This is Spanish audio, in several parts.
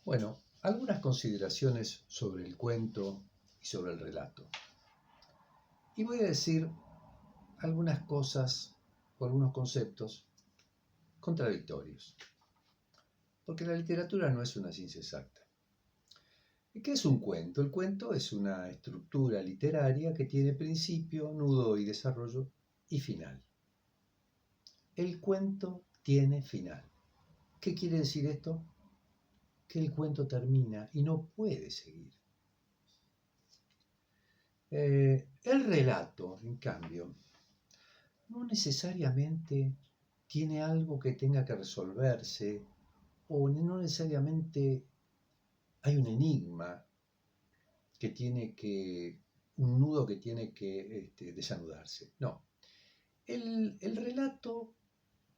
Bueno, algunas consideraciones sobre el cuento y sobre el relato. Y voy a decir algunas cosas o algunos conceptos contradictorios, porque la literatura no es una ciencia exacta. ¿Y qué es un cuento? El cuento es una estructura literaria que tiene principio, nudo y desarrollo y final. El cuento tiene final. ¿Qué quiere decir esto? Que el cuento termina y no puede seguir. El relato, en cambio, no necesariamente tiene algo que tenga que resolverse o no necesariamente hay un enigma que tiene que, un nudo que tiene que desanudarse. No, el relato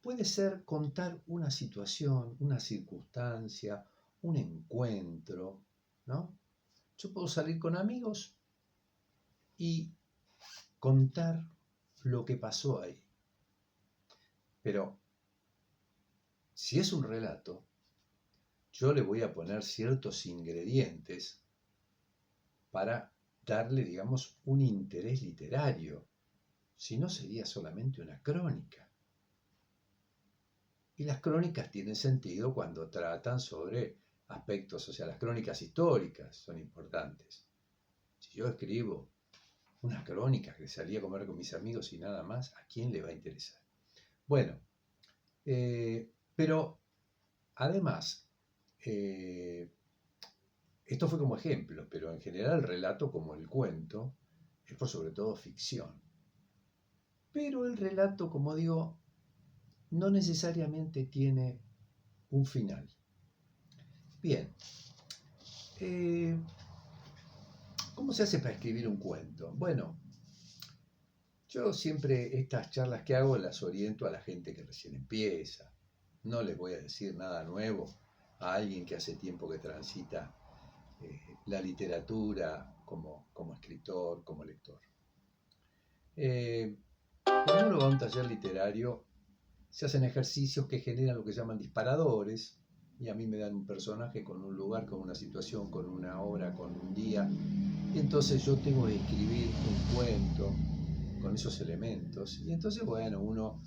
puede ser contar una situación, una circunstancia, un encuentro, ¿no? Yo puedo salir con amigos y contar lo que pasó ahí. Pero si es un relato, yo le voy a poner ciertos ingredientes para darle, digamos, un interés literario. Si no, sería solamente una crónica. Y las crónicas tienen sentido cuando tratan sobre aspectos, o sea, las crónicas históricas son importantes. Si yo escribo una crónica que salí a comer con mis amigos y nada más, ¿a quién le va a interesar? Bueno, pero además, esto fue como ejemplo, pero en general el relato, como el cuento, es por sobre todo ficción. Pero el relato, como digo, no necesariamente tiene un final. Bien, eh, ¿cómo se hace para escribir un cuento? Bueno, yo siempre estas charlas que hago las oriento a la gente que recién empieza. No les voy a decir nada nuevo a alguien que hace tiempo que transita la literatura como escritor, como lector. Cuando uno va a un taller literario, se hacen ejercicios que generan lo que llaman disparadores, y a mí me dan un personaje con un lugar, con una situación, con una hora, con un día, y entonces yo tengo que escribir un cuento con esos elementos, y entonces, bueno, uno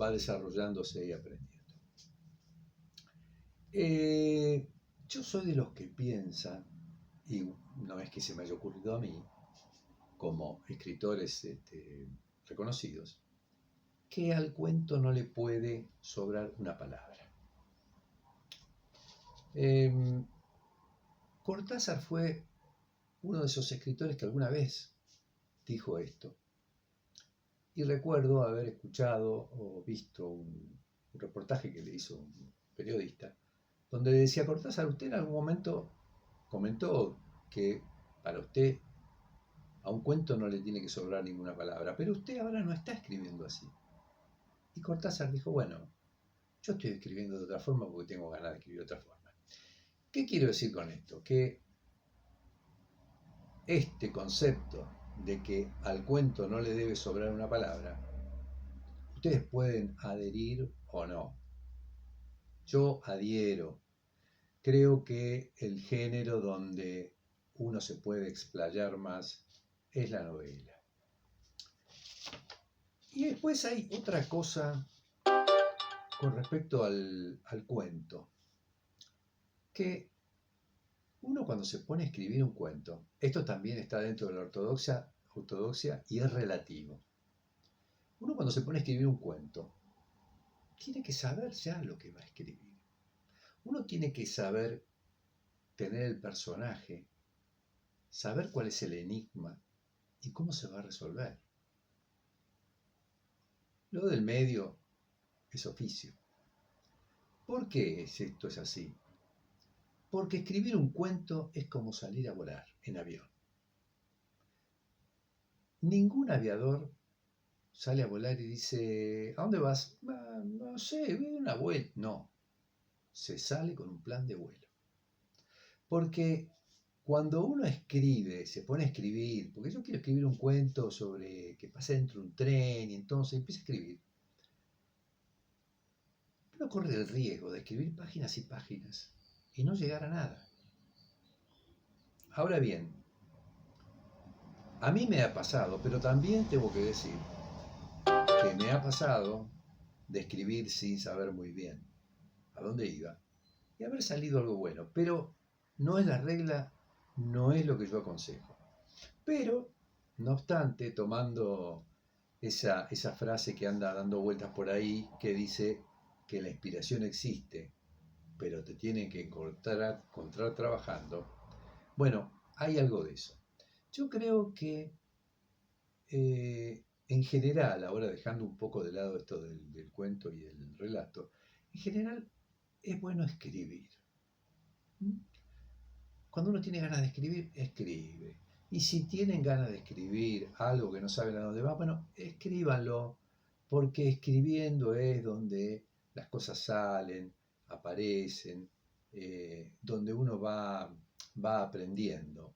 va desarrollándose y aprendiendo. Yo soy de los que piensan, y no es que se me haya ocurrido a mí, como escritores reconocidos, que al cuento no le puede sobrar una palabra. Cortázar fue uno de esos escritores que alguna vez dijo esto. Y recuerdo haber escuchado o visto un reportaje que le hizo un periodista, donde decía Cortázar, usted en algún momento comentó que para usted a un cuento no le tiene que sobrar ninguna palabra, pero usted ahora no está escribiendo así. Y Cortázar dijo, bueno, yo estoy escribiendo de otra forma porque tengo ganas de escribir de otra forma. ¿Qué quiero decir con esto? Que este concepto de que al cuento no le debe sobrar una palabra, ustedes pueden adherir o no. Yo adhiero. Creo que el género donde uno se puede explayar más es la novela. Y después hay otra cosa con respecto al cuento, que uno cuando se pone a escribir un cuento, esto también está dentro de la ortodoxia y es relativo. Uno cuando se pone a escribir un cuento, tiene que saber ya lo que va a escribir. Uno tiene que saber tener el personaje, saber cuál es el enigma y cómo se va a resolver. Lo del medio es oficio. ¿Por qué esto es así? Porque escribir un cuento es como salir a volar en avión. Ningún aviador sale a volar y dice, ¿a dónde vas? No sé, voy a dar una vuelta. No, se sale con un plan de vuelo. Porque cuando uno escribe, se pone a escribir, porque yo quiero escribir un cuento sobre que pasa dentro de un tren y entonces empieza a escribir, uno corre el riesgo de escribir páginas y páginas y no llegar a nada. Ahora bien, a mí me ha pasado, pero también tengo que decir que me ha pasado de escribir sin saber muy bien a dónde iba y haber salido algo bueno, pero no es la regla, no es lo que yo aconsejo. Pero, no obstante, tomando esa frase que anda dando vueltas por ahí, que dice que la inspiración existe, pero te tienen que encontrar trabajando, bueno, hay algo de eso. Yo creo que en general, ahora dejando un poco de lado esto del cuento y el relato, en general es bueno escribir. ¿Mm? Cuando uno tiene ganas de escribir, escribe. Y si tienen ganas de escribir algo que no saben a dónde va, bueno, escríbanlo, porque escribiendo es donde las cosas salen, aparecen, donde uno va aprendiendo.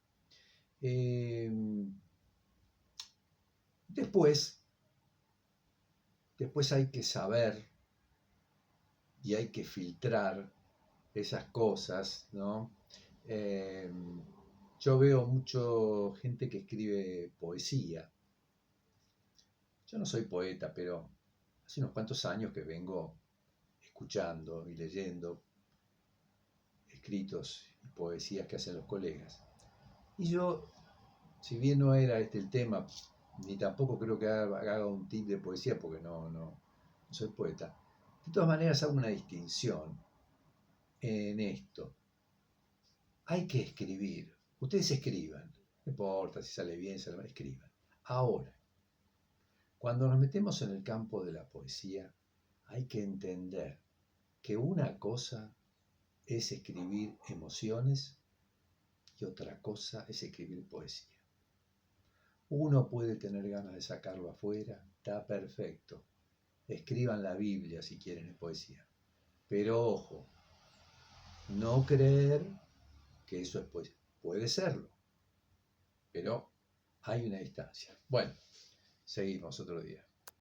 Eh, después, después hay que saber y hay que filtrar esas cosas, ¿no? Eh, yo veo mucho gente que escribe poesía. Yo no soy poeta, pero hace unos cuantos años que vengo escuchando y leyendo escritos y poesías que hacen los colegas. Y yo, si bien no era este el tema, ni tampoco creo que haga un tip de poesía, porque no soy poeta, de todas maneras hago una distinción en esto. Hay que escribir. Ustedes escriban. No importa si sale bien, sale mal, escriban. Ahora, cuando nos metemos en el campo de la poesía, hay que entender que una cosa es escribir emociones y otra cosa es escribir poesía. Uno puede tener ganas de sacarlo afuera, está perfecto. Escriban la Biblia si quieren en poesía. Pero ojo, no creer que eso es poesía. Puede serlo, pero hay una distancia. Bueno, seguimos otro día.